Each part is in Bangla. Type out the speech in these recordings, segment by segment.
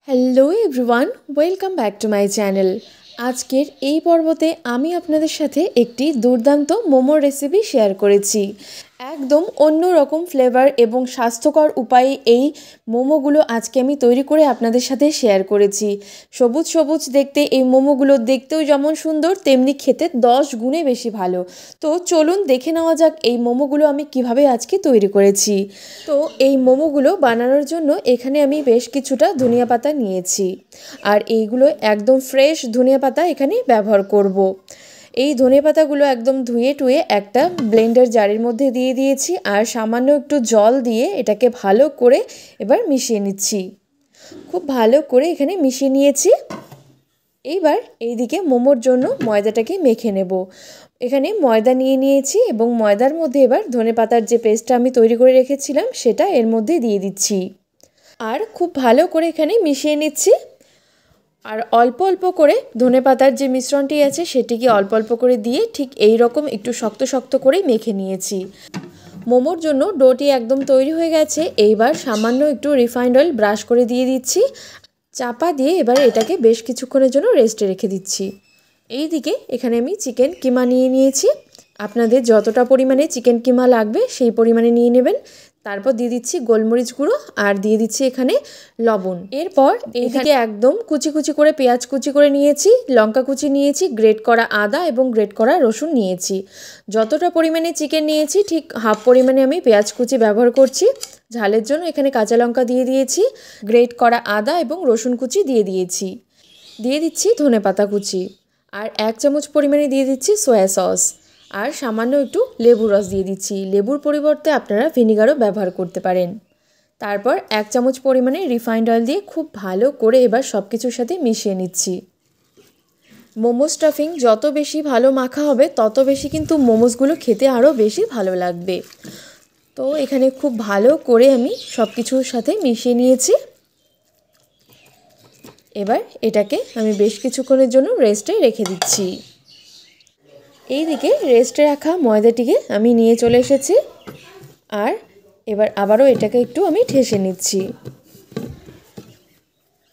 Hello everyone, welcome back to my channel. আজকের এই পর্বতে আমি আপনাদের সাথে একটি দুর্দান্ত মোমোর রেসিপি শেয়ার করেছি। একদম অন্য রকম ফ্লেভার এবং স্বাস্থ্যকর উপায়ে এই মোমোগুলো আজকে আমি তৈরি করে আপনাদের সাথে শেয়ার করেছি। সবুজ সবুজ দেখতে এই মোমোগুলো দেখতেও যেমন সুন্দর, তেমনি খেতে 10 গুণে বেশি ভালো। তো চলুন দেখে নেওয়া যাক এই মোমোগুলো আমি কিভাবে আজকে তৈরি করেছি। তো এই মোমোগুলো বানানোর জন্য এখানে আমি বেশ কিছুটা ধনিয়া পাতা নিয়েছি, আর এইগুলো একদম ফ্রেশ ধনিয়া পাতা এখানে ব্যবহার করব। এই ধনেপাতাগুলো একদম ধুয়ে টুয়ে একটা ব্লেন্ডার জারের মধ্যে দিয়ে দিয়েছি, আর সামান্য একটু জল দিয়ে এটাকে ভালো করে এবার মিশিয়ে নিচ্ছি। খুব ভালো করে এখানে মিশিয়ে নিয়েছি। এইবার এইদিকে মোমোর জন্য ময়দাটাকে মেখে নেব। এখানে ময়দা নিয়ে নিয়েছি এবং ময়দার মধ্যে এবার ধনেপাতার যে পেস্টটা আমি তৈরি করে রেখেছিলাম সেটা এর মধ্যে দিয়ে দিচ্ছি, আর খুব ভালো করে এখানে মিশিয়ে নিচ্ছি। আর অল্প অল্প করে ধনেপাতার যে মিশ্রণটি আছে সেটিকে অল্প অল্প করে দিয়ে ঠিক এই রকম একটু শক্ত শক্ত করেই মেখে নিয়েছি। মোমোর জন্য ডোটি একদম তৈরি হয়ে গেছে। এইবার সামান্য একটু রিফাইন্ড অয়েল ব্রাশ করে দিয়ে দিচ্ছি, চাপা দিয়ে এবার এটাকে বেশ কিছুক্ষণের জন্য রেস্টে রেখে দিচ্ছি। এইদিকে এখানে আমি চিকেন কিমা নিয়ে নিয়েছি। আপনাদের যতটা পরিমাণে চিকেন কিমা লাগবে সেই পরিমাণে নিয়ে নেবেন। তারপর দিয়ে দিচ্ছি গোলমরিচ গুঁড়ো, আর দিয়ে দিচ্ছি এখানে লবণ। এরপর এইদিকে একদম কুচি কুচি করে পেঁয়াজ কুচি করে নিয়েছি, লঙ্কা কুচি নিয়েছি, গ্রেট করা আদা এবং গ্রেট করা রসুন নিয়েছি। যতটা পরিমাণে চিকেন নিয়েছি ঠিক হাফ পরিমাণে আমি পেঁয়াজ কুচি ব্যবহার করছি। ঝালের জন্য এখানে কাঁচা লঙ্কা দিয়ে দিয়েছি, গ্রেট করা আদা এবং রসুন কুচি দিয়ে দিয়েছি। দিয়ে দিচ্ছি ধনেপাতা কুচি, আর 1 চামচ পরিমাণে দিয়ে দিচ্ছি সয়া সস, আর সামান্য একটু লেবুর রস দিয়ে দিচ্ছি। লেবুর পরিবর্তে আপনারা ভিনিগারও ব্যবহার করতে পারেন। তারপর 1 চামচ পরিমাণে রিফাইন্ড অয়েল দিয়ে খুব ভালো করে এবার সব কিছুর সাথে মিশিয়ে নিচ্ছি। মোমো স্টাফিং যত বেশি ভালো মাখা হবে তত বেশি কিন্তু মোমোসগুলো খেতে আরও বেশি ভালো লাগবে। তো এখানে খুব ভালো করে আমি সব কিছুর সাথে মিশিয়ে নিয়েছি। এবার এটাকে আমি বেশ কিছুক্ষণের জন্য রেস্টে রেখে দিচ্ছি। এইদিকে রেস্টে রাখা ময়দাটিকে আমি নিয়ে চলে এসেছি, আর এবার আবারও এটাকে একটু আমি ঠেসে নিচ্ছি।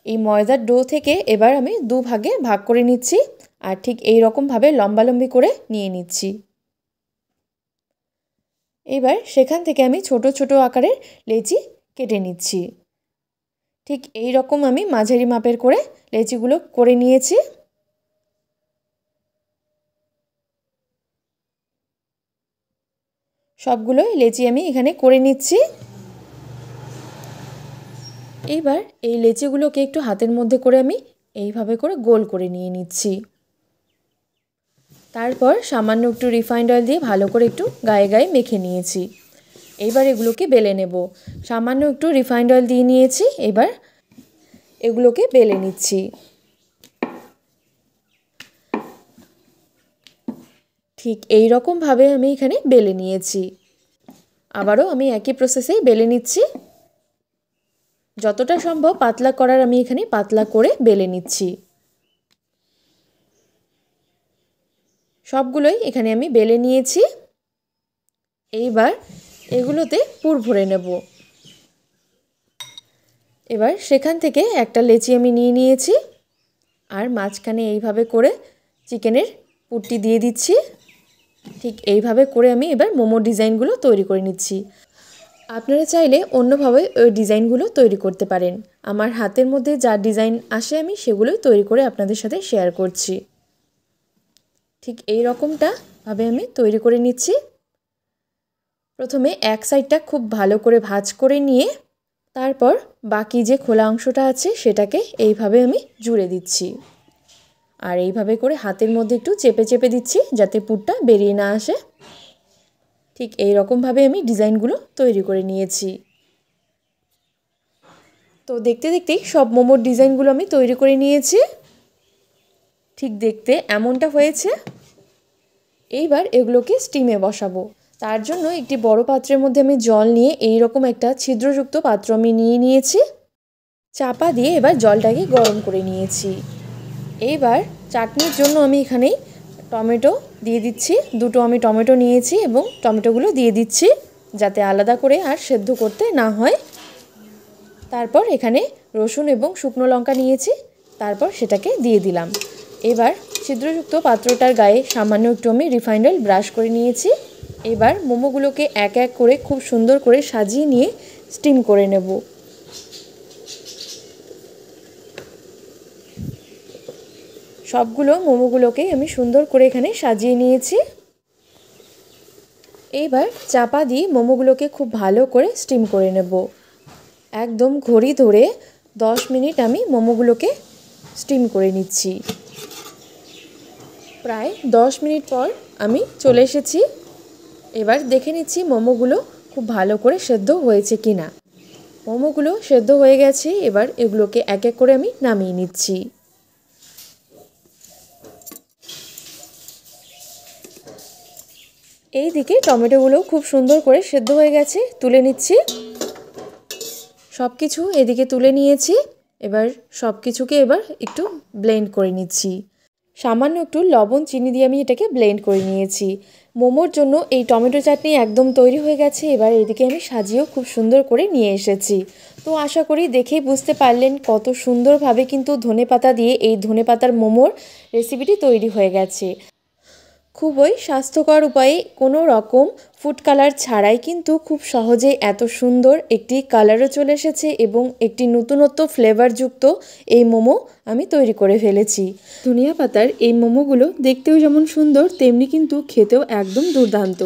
এই ময়দার ডো থেকে এবার আমি 2 ভাগে ভাগ করে নিচ্ছি, আর ঠিক এই রকমভাবে লম্বালম্বি করে নিয়ে নিচ্ছি। এবার সেখান থেকে আমি ছোট ছোট আকারের লেচি কেটে নিচ্ছি। ঠিক এই রকম আমি মাঝারি মাপের করে লেচিগুলো করে নিয়েছি। সবগুলোই লেচি আমি এখানে করে নিচ্ছি। এইবার এই লেচিগুলোকে একটু হাতের মধ্যে করে আমি এইভাবে করে গোল করে নিয়ে নিচ্ছি। তারপর সামান্য একটু রিফাইন্ড অয়েল দিয়ে ভালো করে একটু গায়ে গায়ে মেখে নিয়েছি। এইবার এগুলোকে বেলে নেব। সামান্য একটু রিফাইন্ড অয়েল দিয়ে নিয়েছি, এবার এগুলোকে বেলে নিচ্ছি। ঠিক এই রকমভাবে আমি এখানে বেলে নিয়েছি। আবারও আমি একই প্রসেসেই বেলে নিচ্ছি। যতটা সম্ভব পাতলা করার আমি এখানে পাতলা করে বেলে নিচ্ছি। সবগুলোই এখানে আমি বেলে নিয়েছি। এইবার এগুলোতে পুর ভরে নেব। এবার সেখান থেকে একটা লেচি আমি নিয়ে নিয়েছি, আর মাঝখানে এইভাবে করে চিকেনের পুরটি দিয়ে দিচ্ছি। ঠিক এইভাবে করে আমি এবার মোমো ডিজাইনগুলো তৈরি করে নিচ্ছি। আপনারা চাইলে অন্যভাবে ওই ডিজাইনগুলো তৈরি করতে পারেন। আমার হাতের মধ্যে যা ডিজাইন আসে আমি সেগুলোই তৈরি করে আপনাদের সাথে শেয়ার করছি। ঠিক এই রকমটা ভাবে আমি তৈরি করে নিচ্ছি। প্রথমে এক সাইডটা খুব ভালো করে ভাঁজ করে নিয়ে তারপর বাকি যে খোলা অংশটা আছে সেটাকে এইভাবে আমি জুড়ে দিচ্ছি, আর এইভাবে করে হাতের মধ্যে একটু চেপে চেপে দিচ্ছি যাতে পুরটা বেরিয়ে না আসে। ঠিক এই রকমভাবে আমি ডিজাইনগুলো তৈরি করে নিয়েছি। তো দেখতে দেখতেই সব মোমোর ডিজাইনগুলো আমি তৈরি করে নিয়েছি। ঠিক দেখতে এমনটা হয়েছে। এইবার এগুলোকে স্টিমে বসাবো। তার জন্য একটি বড় পাত্রের মধ্যে আমি জল নিয়ে এই রকম একটা ছিদ্রযুক্ত পাত্র আমি নিয়ে নিয়েছি। চাপা দিয়ে এবার জলটাকে গরম করে নিয়েছি। এইবার চাটনির জন্য আমি এখানে টমেটো দিয়ে দিচ্ছি। 2টো আমি টমেটো নিয়েছি এবং টমেটোগুলো দিয়ে দিচ্ছি যাতে আলাদা করে আর সেদ্ধ করতে না হয়। তারপর এখানে রসুন এবং শুকনো লঙ্কা নিয়েছি, তারপর সেটাকে দিয়ে দিলাম। এবার ছিদ্রযুক্ত পাত্রটার গায়ে সামান্য একটু আমি রিফাইন্ড অয়েল ব্রাশ করে নিয়েছি। এবার মোমোগুলোকে এক এক করে খুব সুন্দর করে সাজিয়ে নিয়ে স্টিম করে নেব। সবগুলো মোমোগুলোকে আমি সুন্দর করে এখানে সাজিয়ে নিয়েছি। এবার চাপা দিয়ে মোমোগুলোকে খুব ভালো করে স্টিম করে নেব। একদম ঘড়ি ধরে 10 মিনিট আমি মোমোগুলোকে স্টিম করে নিচ্ছি। প্রায় 10 মিনিট পর আমি চলে এসেছি। এবার দেখে নিচ্ছি মোমোগুলো খুব ভালো করে সেদ্ধ হয়েছে কিনা। মোমোগুলো সেদ্ধ হয়ে গেছে। এবার এগুলোকে এক এক করে আমি নামিয়ে নিচ্ছি। এই দিকে টমেটোগুলো খুব সুন্দর করে সেদ্ধ হয়ে গেছে, তুলে নিচ্ছি। সব কিছু এদিকে তুলে নিয়েছি। এবার সব কিছুকে একটু ব্লেন্ড করে নিচ্ছি। সামান্য একটু লবণ চিনি দিয়ে আমি এটাকে ব্লেন্ড করে নিয়েছি। মোমোর জন্য এই টমেটো চাটনি একদম তৈরি হয়ে গেছে। এবার এদিকে আমি সাজিয়েও খুব সুন্দর করে নিয়ে এসেছি। তো আশা করি দেখেই বুঝতে পারলেন কত সুন্দরভাবে কিন্তু ধনেপাতা দিয়ে এই ধনেপাতার মোমোর রেসিপিটি তৈরি হয়ে গেছে। খুবই স্বাস্থ্যকর উপায়ে, কোনো রকম ফুড কালার ছাড়াই কিন্তু খুব সহজেই এত সুন্দর একটি কালারও চলে এসেছে এবং একটি নতুনত্ব ফ্লেভারযুক্ত এই মোমো আমি তৈরি করে ফেলেছি। ধনিয়া পাতার এই মোমোগুলো দেখতেও যেমন সুন্দর, তেমনি কিন্তু খেতেও একদম দুর্দান্ত।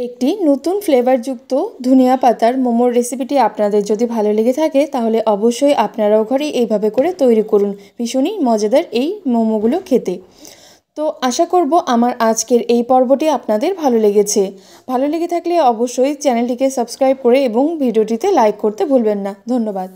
একটি নতুন ফ্লেভারযুক্ত ধনিয়া পাতার মোমোর রেসিপিটি আপনাদের যদি ভালো লেগে থাকে তাহলে অবশ্যই আপনারাও ঘরে এইভাবে করে তৈরি করুন। ভীষণই মজাদার এই মোমোগুলো খেতে। তো আশা করব আমার আজকের এই পর্বটি আপনাদের ভালো লেগেছে। ভালো লেগে থাকলে অবশ্যই চ্যানেলটিকে সাবস্ক্রাইব করে এবং ভিডিওটিতে লাইক করতে ভুলবেন না। ধন্যবাদ।